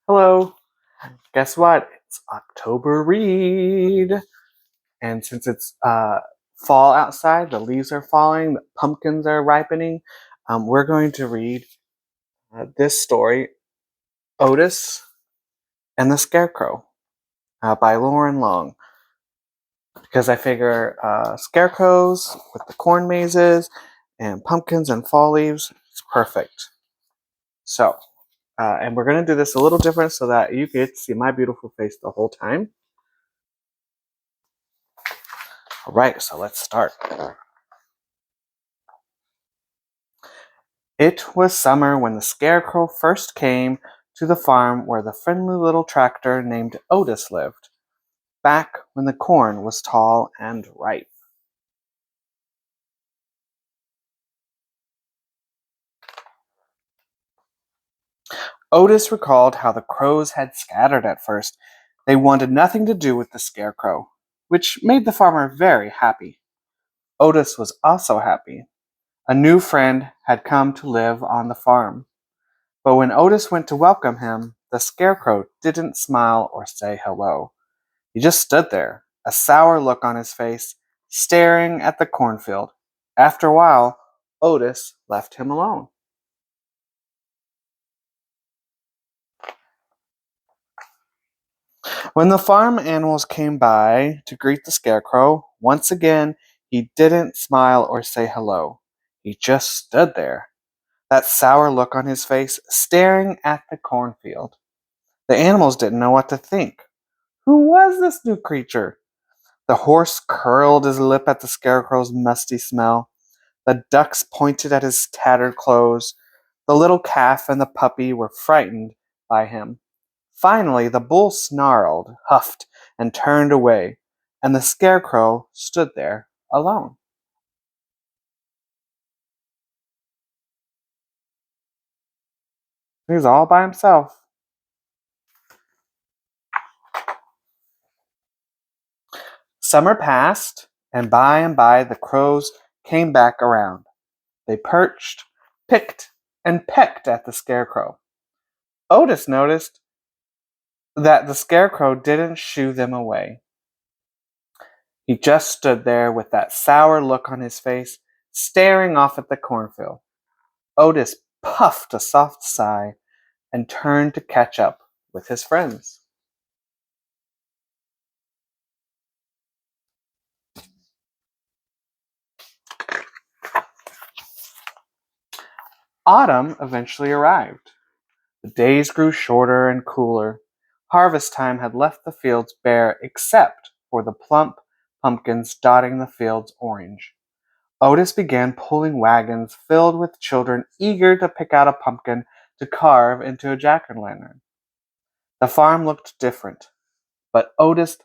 Hello. Guess what? It's October read. And since it's fall outside, the leaves are falling, the pumpkins are ripening, we're going to read this story, Otis and the Scarecrow, by Lauren Long. Because I figure scarecrows with the corn mazes and pumpkins and fall leaves, it's perfect. So, and we're going to do this a little different so that you get to see my beautiful face the whole time. All right, so let's start. It was summer when the Scarecrow first came to the farm where the friendly little tractor named Otis lived, back when the corn was tall and ripe. Otis recalled how the crows had scattered at first. They wanted nothing to do with the Scarecrow, which made the farmer very happy. Otis was also happy. A new friend had come to live on the farm. But when Otis went to welcome him, the Scarecrow didn't smile or say hello. He just stood there, a sour look on his face, staring at the cornfield. After a while, Otis left him alone. When the farm animals came by to greet the Scarecrow, once again he didn't smile or say hello. He just stood there, that sour look on his face, staring at the cornfield. The animals didn't know what to think. Who was this new creature? The horse curled his lip at the Scarecrow's musty smell. The ducks pointed at his tattered clothes. The little calf and the puppy were frightened by him. Finally, the bull snarled, huffed, and turned away, and the Scarecrow stood there alone. He was all by himself. Summer passed, and by the crows came back around. They perched, picked, and pecked at the Scarecrow. Otis noticed that the Scarecrow didn't shoo them away. He just stood there with that sour look on his face, staring off at the cornfield. Otis puffed a soft sigh and turned to catch up with his friends. Autumn eventually arrived. The days grew shorter and cooler. Harvest time had left the fields bare except for the plump pumpkins dotting the fields orange. Otis began pulling wagons filled with children eager to pick out a pumpkin to carve into a jack-o'-lantern. The farm looked different, but Otis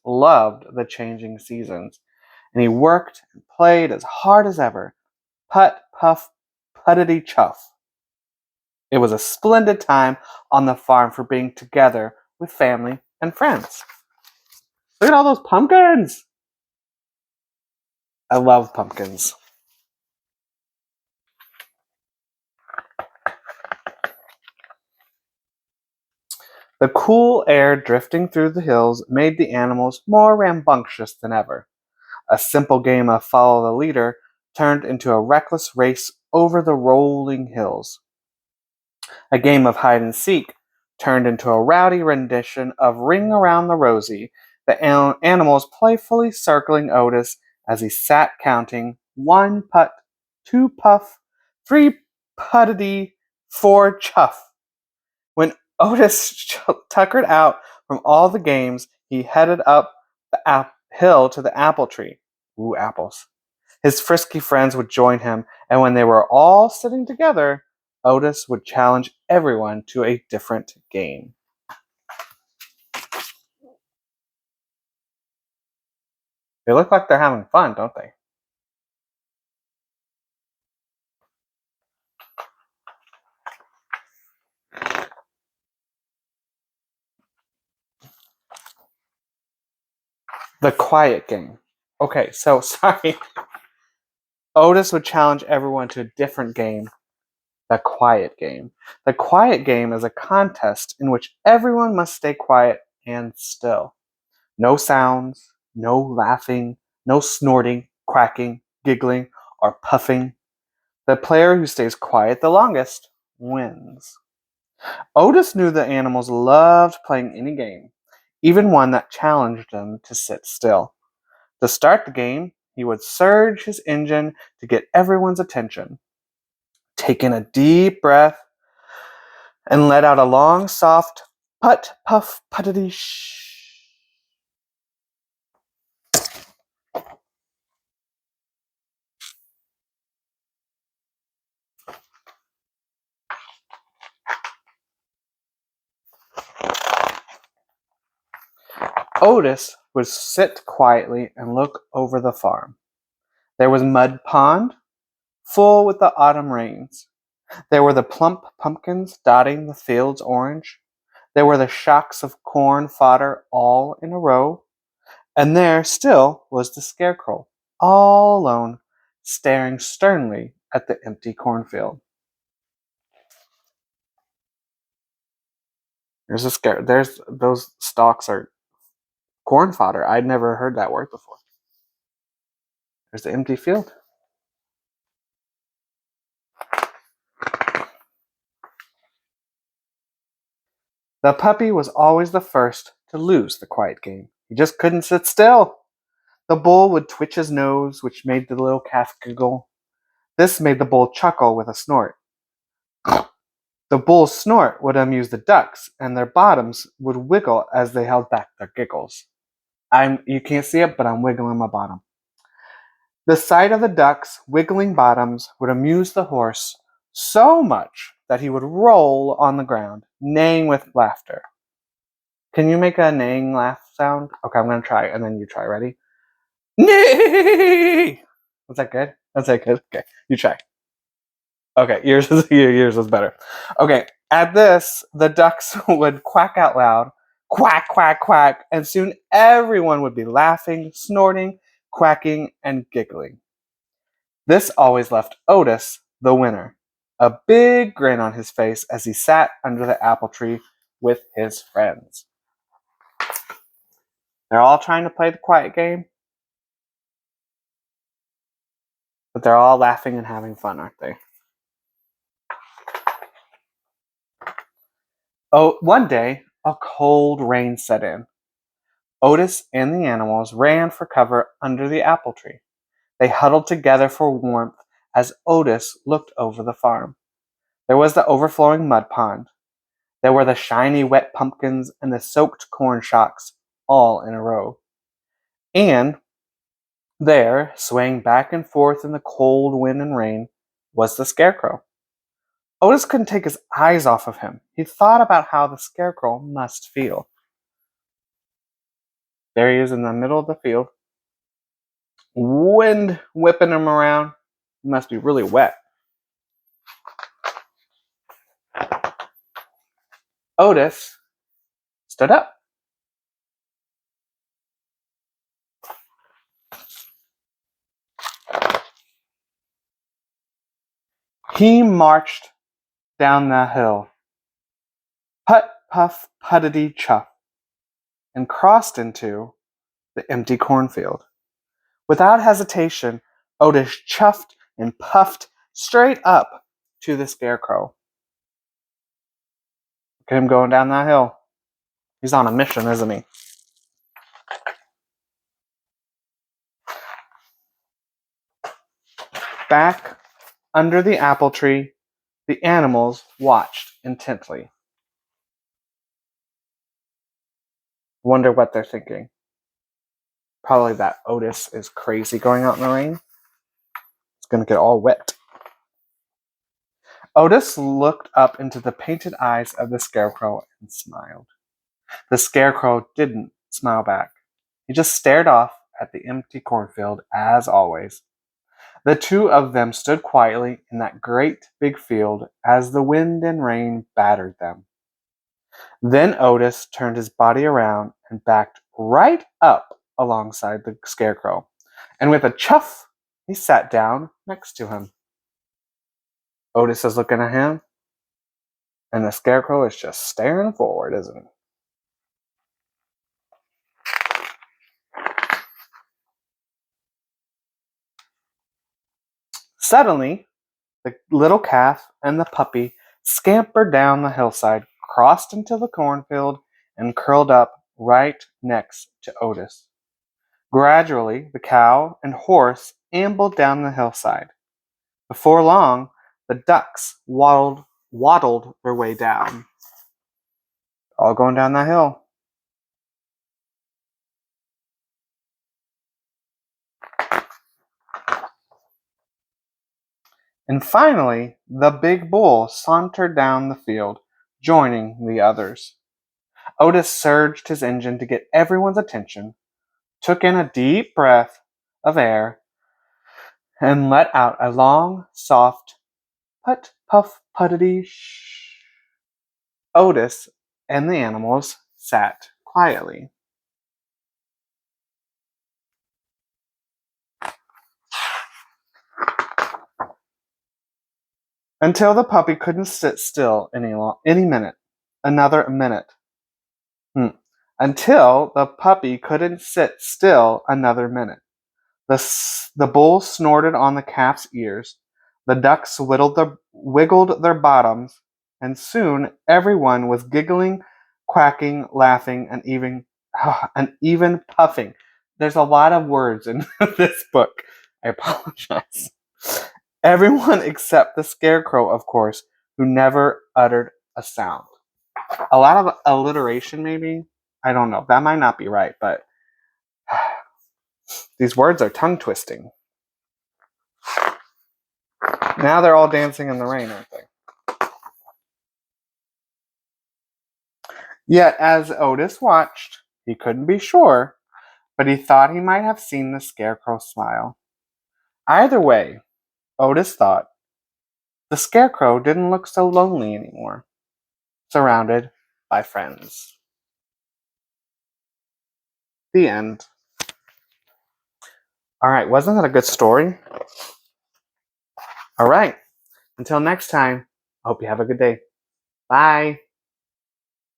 loved the changing seasons, and he worked and played as hard as ever. Putt, puff, puttity chuff. It was a splendid time on the farm for being together with family and friends. Look at all those pumpkins! I love pumpkins. The cool air drifting through the hills made the animals more rambunctious than ever. A simple game of follow the leader turned into a reckless race over the rolling hills. A game of hide and seek turned into a rowdy rendition of Ring Around the Rosie, the animals playfully circling Otis as he sat counting 1 putt, 2 puff, 3 puttity, 4 chuff. When Otis tuckered out from all the games, he headed up the hill to the apple tree. Ooh, apples. His frisky friends would join him, and when they were all sitting together, Otis would challenge everyone to a different game. They look like they're having fun, don't they? The quiet game. Okay, so sorry. Otis would challenge everyone to a different game. The quiet game. The quiet game is a contest in which everyone must stay quiet and still. No sounds, no laughing, no snorting, quacking, giggling, or puffing. The player who stays quiet the longest wins. Otis knew the animals loved playing any game, even one that challenged them to sit still. To start the game, he would surge his engine to get everyone's attention. Take in a deep breath and let out a long, soft put, puff, puttity shh. Otis would sit quietly and look over the farm. There was Mud Pond, full with the autumn rains. There were the plump pumpkins dotting the fields orange. There were the shocks of corn fodder all in a row. And there still was the Scarecrow, all alone, staring sternly at the empty cornfield. There's those stalks are corn fodder. I'd never heard that word before. There's the empty field. The puppy was always the first to lose the quiet game. He just couldn't sit still. The bull would twitch his nose, which made the little calf giggle. This made the bull chuckle with a snort. The bull's snort would amuse the ducks, and their bottoms would wiggle as they held back their giggles. You can't see it, but I'm wiggling my bottom. The sight of the ducks' wiggling bottoms would amuse the horse so much that he would roll on the ground, neighing with laughter. Can you make a neighing laugh sound? Okay, I'm gonna try, and then you try. Ready? Neigh! Was that good? Was that good? Okay, you try. Okay, yours was better. Okay, at this, the ducks would quack out loud, quack, quack, quack, and soon everyone would be laughing, snorting, quacking, and giggling. This always left Otis the winner, a big grin on his face as he sat under the apple tree with his friends. They're all trying to play the quiet game, but they're all laughing and having fun, aren't they? Oh, one day, a cold rain set in. Otis and the animals ran for cover under the apple tree. They huddled together for warmth as Otis looked over the farm. There was the overflowing mud pond. There were the shiny wet pumpkins and the soaked corn shocks, all in a row. And there, swaying back and forth in the cold wind and rain, was the Scarecrow. Otis couldn't take his eyes off of him. He thought about how the Scarecrow must feel. There he is in the middle of the field, wind whipping him around. He must be really wet. Otis stood up. He marched down the hill, put, puff, puttity, chuff, and crossed into the empty cornfield. Without hesitation, Otis chuffed and puffed straight up to the Scarecrow. Look at him going down that hill. He's on a mission, isn't he? Back under the apple tree, the animals watched intently. Wonder what they're thinking. Probably that Otis is crazy going out in the rain. It's going to get all wet. Otis looked up into the painted eyes of the Scarecrow and smiled. The Scarecrow didn't smile back. He just stared off at the empty cornfield as always. The two of them stood quietly in that great big field as the wind and rain battered them. Then Otis turned his body around and backed right up alongside the Scarecrow. And with a chuff, he sat down next to him. Otis is looking at him, and the Scarecrow is just staring forward, isn't he? Suddenly, the little calf and the puppy scampered down the hillside, crossed into the cornfield, and curled up right next to Otis. Gradually, the cow and horse ambled down the hillside. Before long, the ducks waddled their way down. All going down that hill. And finally, the big bull sauntered down the field, joining the others. Otis surged his engine to get everyone's attention, took in a deep breath of air, and let out a long, soft put, puff, puttity shh. Otis and the animals sat quietly. Until the puppy couldn't sit still any minute. Another minute. Until the puppy couldn't sit still another minute. The bull snorted on the calf's ears. The ducks wiggled their bottoms, and soon everyone was giggling, quacking, laughing, and even puffing. There's a lot of words in this book. I apologize. Everyone except the Scarecrow, of course, who never uttered a sound. A lot of alliteration, maybe? I don't know. That might not be right, but these words are tongue twisting. Now they're all dancing in the rain, aren't they? Yet, as Otis watched, he couldn't be sure, but he thought he might have seen the Scarecrow smile. Either way, Otis thought, the Scarecrow didn't look so lonely anymore, surrounded by friends. The end. All right, wasn't that a good story? All right, until next time, I hope you have a good day. Bye.